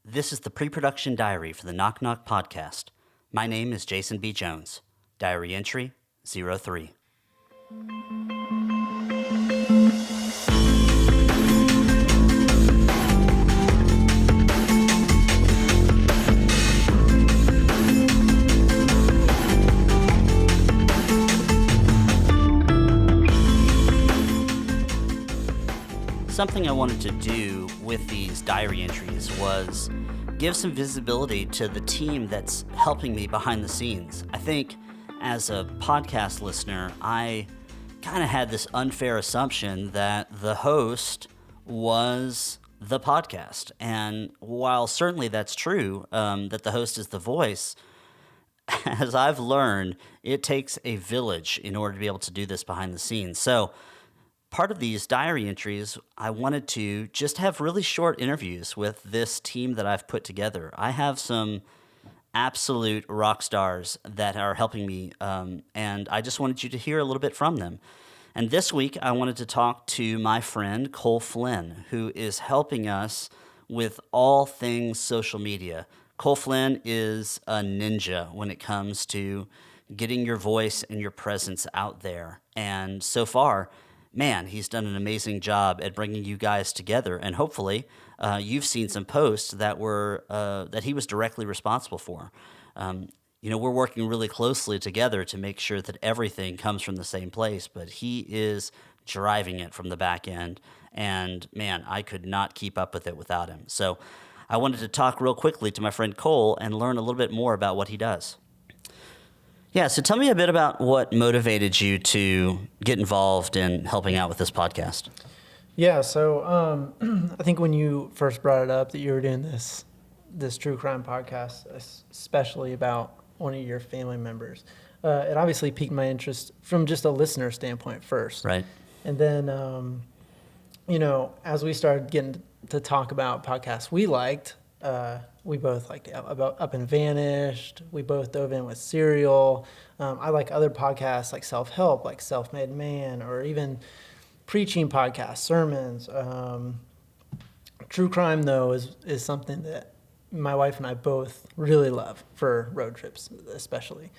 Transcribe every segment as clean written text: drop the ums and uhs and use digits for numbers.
This is the pre-production diary for the Knock Knock podcast. My name is Jason B. Jones. Diary entry 03. Something I wanted to do with these diary entries was give some visibility to the team that's helping me behind the scenes. I think as a podcast listener, I kind of had this unfair assumption that the host was the podcast. And while certainly that's true, that the host is the voice, as I've learned, it takes a village in order to be able to do this behind the scenes. So part of these diary entries, I wanted to just have really short interviews with this team that I've put together. I have some absolute rock stars that are helping me, and I just wanted you to hear a little bit from them. And this week, I wanted to talk to my friend Cole Flynn, who is helping us with all things social media. Cole Flynn is a ninja when it comes to getting your voice and your presence out there. And so far, man, he's done an amazing job at bringing you guys together, and hopefully you've seen some posts that were that he was directly responsible for. We're working really closely together to make sure that everything comes from the same place, but he is driving it from the back end, and man, I could not keep up with it without him. So I wanted to talk real quickly to my friend Cole and learn a little bit more about what he does. Yeah, so tell me a bit about what motivated you to get involved in helping out with this podcast. Yeah, so I think when you first brought it up that you were doing this true crime podcast, especially about one of your family members, it obviously piqued my interest from just a listener standpoint first. Right. And then, as we started getting to talk about podcasts we liked, we both liked about Up and Vanished. We both dove in with Serial. I like other podcasts like Self-Help, like Self-Made Man, or even preaching podcasts, sermons. True crime, though, is something that my wife and I both really love for road trips, especially.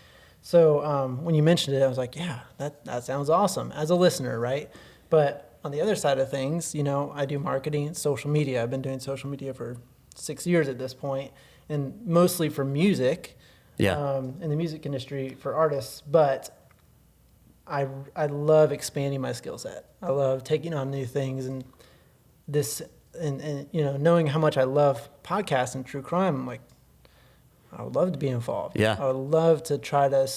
So when you mentioned it, I was like, yeah, that sounds awesome as a listener, right? But on the other side of things, I do marketing and social media. I've been doing social media for 6 years at this point, and mostly for music, in the music industry for artists. But I love expanding my skill set. I love taking on new things, and knowing how much I love podcasts and true crime, I'm like, I would love to be involved. Yeah. I would love to try to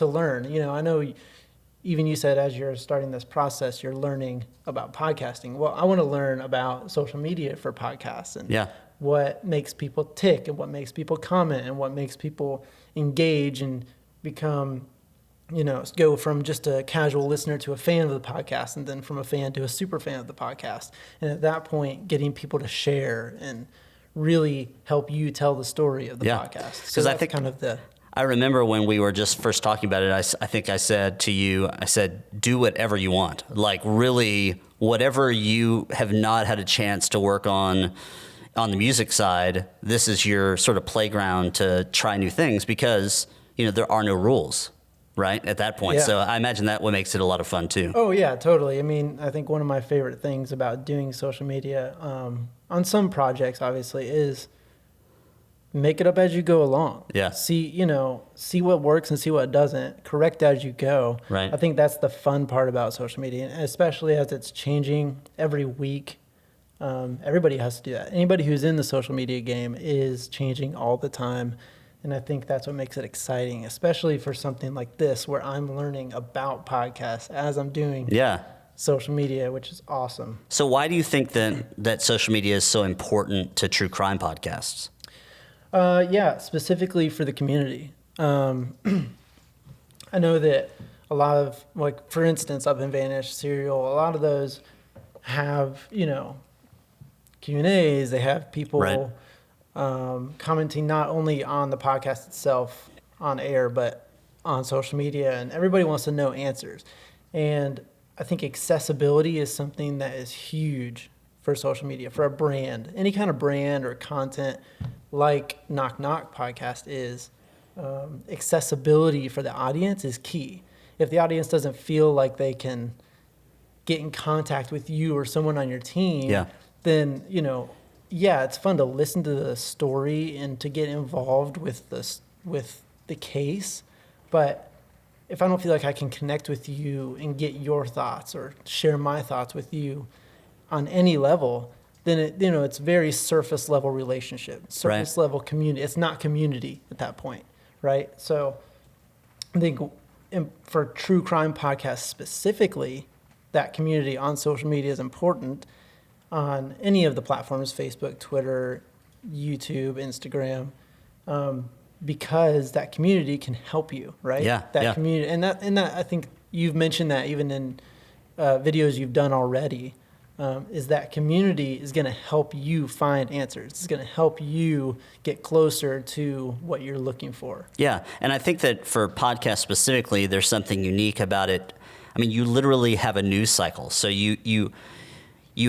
learn. I know even you said as you're starting this process, you're learning about podcasting. Well, I want to learn about social media for podcasts and what makes people tick and what makes people comment and what makes people engage and become, go from just a casual listener to a fan of the podcast, and then from a fan to a super fan of the podcast. And at that point, getting people to share and really help you tell the story of the podcast. So that's I remember when we were just first talking about it, I think I said to you, do whatever you want. Like really, whatever you have not had a chance to work on the music side, this is your sort of playground to try new things because, there are no rules, right, at that point. Yeah. So I imagine that what makes it a lot of fun too. Oh, yeah, totally. I mean, I think one of my favorite things about doing social media on some projects, obviously, is make it up as you go along. Yeah. See what works and see what doesn't. Correct as you go. Right. I think that's the fun part about social media, and especially as it's changing every week. Everybody has to do that. Anybody who's in the social media game is changing all the time. And I think that's what makes it exciting, especially for something like this, where I'm learning about podcasts as I'm doing social media, which is awesome. So why do you think that social media is so important to true crime podcasts? Specifically for the community. I know that a lot of, like, for instance, Up and Vanished, Serial, a lot of those have, Q&As. They have people commenting not only on the podcast itself on air, but on social media, and everybody wants to know answers. And I think accessibility is something that is huge for social media, for a brand, any kind of brand or content like Knock Knock Podcast is, accessibility for the audience is key. If the audience doesn't feel like they can get in contact with you or someone on your team, then, it's fun to listen to the story and to get involved with the case. But if I don't feel like I can connect with you and get your thoughts or share my thoughts with you on any level, then it's very surface level relationship, surface level community. It's not community at that point, right? So I think for true crime podcasts specifically, that community on social media is important on any of the platforms, Facebook, Twitter, YouTube, Instagram, because that community can help you, right? That community, and that I think you've mentioned that even in videos you've done already, is that community is going to help you find answers. It's going to help you get closer to what you're looking for. Yeah, and I think that for podcasts specifically, there's something unique about it. I mean, you literally have a news cycle. So you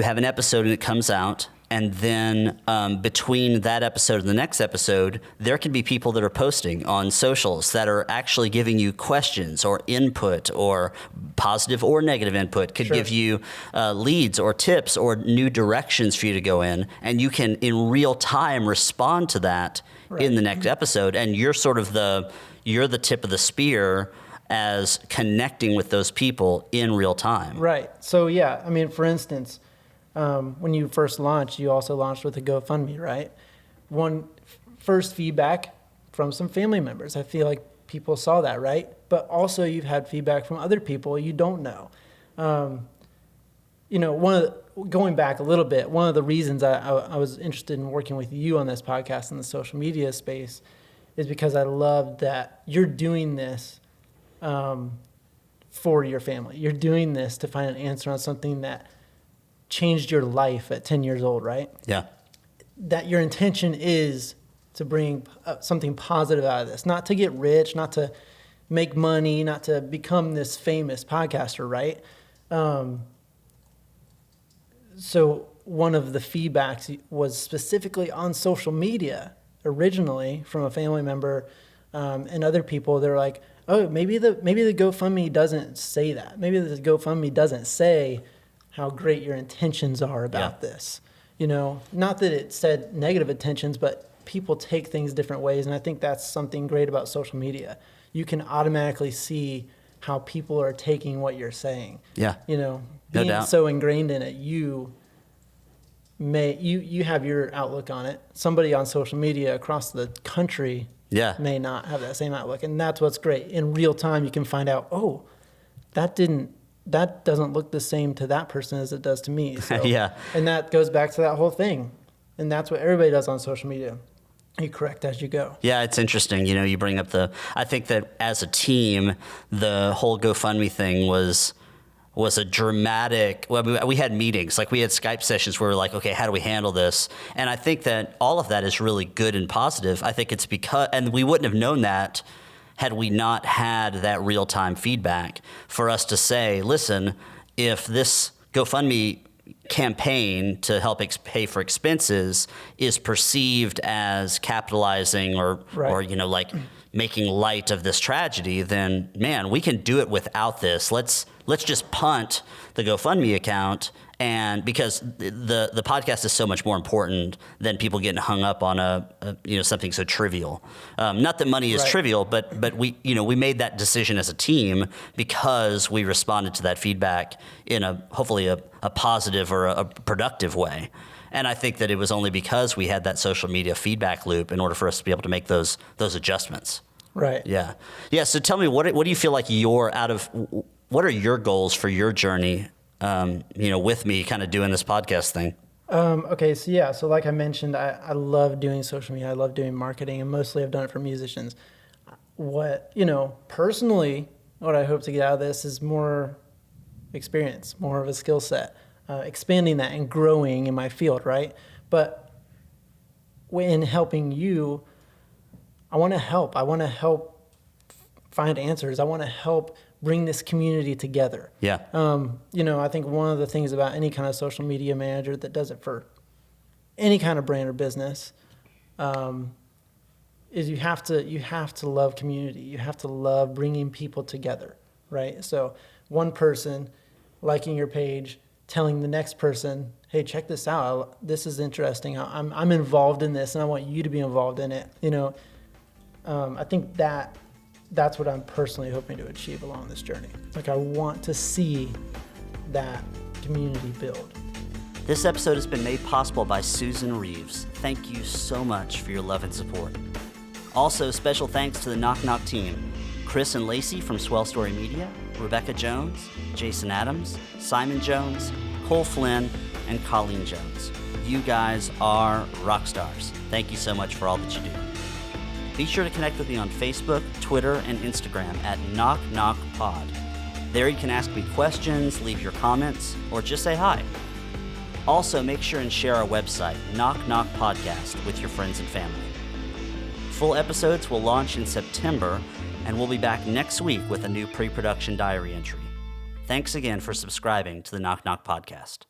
have an episode and it comes out, and then between that episode and the next episode, there can be people that are posting on socials that are actually giving you questions or input, or positive or negative input, could give you leads or tips or new directions for you to go in, and you can in real time respond to that in the next episode. And you're sort of you're the tip of the spear as connecting with those people in real time. Right. So I mean, for instance, when you first launched, you also launched with a GoFundMe, right? First feedback from some family members. I feel like people saw that, right? But also you've had feedback from other people you don't know. Going back a little bit, one of the reasons I was interested in working with you on this podcast in the social media space is because I love that you're doing this for your family. You're doing this to find an answer on something that changed your life at 10 years old, right? Yeah. That your intention is to bring something positive out of this, not to get rich, not to make money, not to become this famous podcaster, right? So one of the feedbacks was specifically on social media originally from a family member and other people. They're like, oh, maybe the GoFundMe doesn't say that. Maybe the GoFundMe doesn't say how great your intentions are about this. Not that it said negative intentions, but people take things different ways. And I think that's something great about social media. You can automatically see how people are taking what you're saying. Yeah. Being so ingrained in it, you have your outlook on it. Somebody on social media across the country may not have that same outlook. And that's what's great. In real time, you can find out, oh, that doesn't look the same to that person as it does to me. So, and that goes back to that whole thing. And that's what everybody does on social media. You correct as you go. Yeah, it's interesting. You bring up I think that as a team, the whole GoFundMe thing was a dramatic, we had meetings, like we had Skype sessions where we were like, okay, how do we handle this? And I think that all of that is really good and positive. I think it's because, and we wouldn't have known that had we not had that real-time feedback for us to say, listen, if this GoFundMe campaign to help pay for expenses is perceived as capitalizing or like making light of this tragedy, then man, we can do it without this. Let's just punt the GoFundMe account, and because the podcast is so much more important than people getting hung up on something so trivial. Not that money is trivial, but we made that decision as a team because we responded to that feedback in hopefully a positive or a productive way. And I think that it was only because we had that social media feedback loop in order for us to be able to make those adjustments. Right. Yeah. Yeah. So tell me, what do you feel like what are your goals for your journey, with me kind of doing this podcast thing? Okay. So like I mentioned, I love doing social media. I love doing marketing, and mostly I've done it for musicians. Personally, what I hope to get out of this is more experience, more of a skill set, expanding that and growing in my field, right? But in helping you, I want to help find answers. I want to help bring this community together. Yeah. I think one of the things about any kind of social media manager that does it for any kind of brand or business is you have to love community. You have to love bringing people together, right? So one person liking your page, telling the next person, hey, check this out. This is interesting. I'm involved in this, and I want you to be involved in it. I think that's what I'm personally hoping to achieve along this journey. Like, I want to see that community build. This episode has been made possible by Susan Reeves. Thank you so much for your love and support. Also, special thanks to the Knock Knock team, Chris and Lacey from Swell Story Media, Rebecca Jones, Jason Adams, Simon Jones, Cole Flynn, and Colleen Jones. You guys are rock stars. Thank you so much for all that you do. Be sure to connect with me on Facebook, Twitter, and Instagram at Knock Knock Pod. There you can ask me questions, leave your comments, or just say hi. Also, make sure and share our website, Knock Knock Podcast, with your friends and family. Full episodes will launch in September, and we'll be back next week with a new pre-production diary entry. Thanks again for subscribing to the Knock Knock Podcast.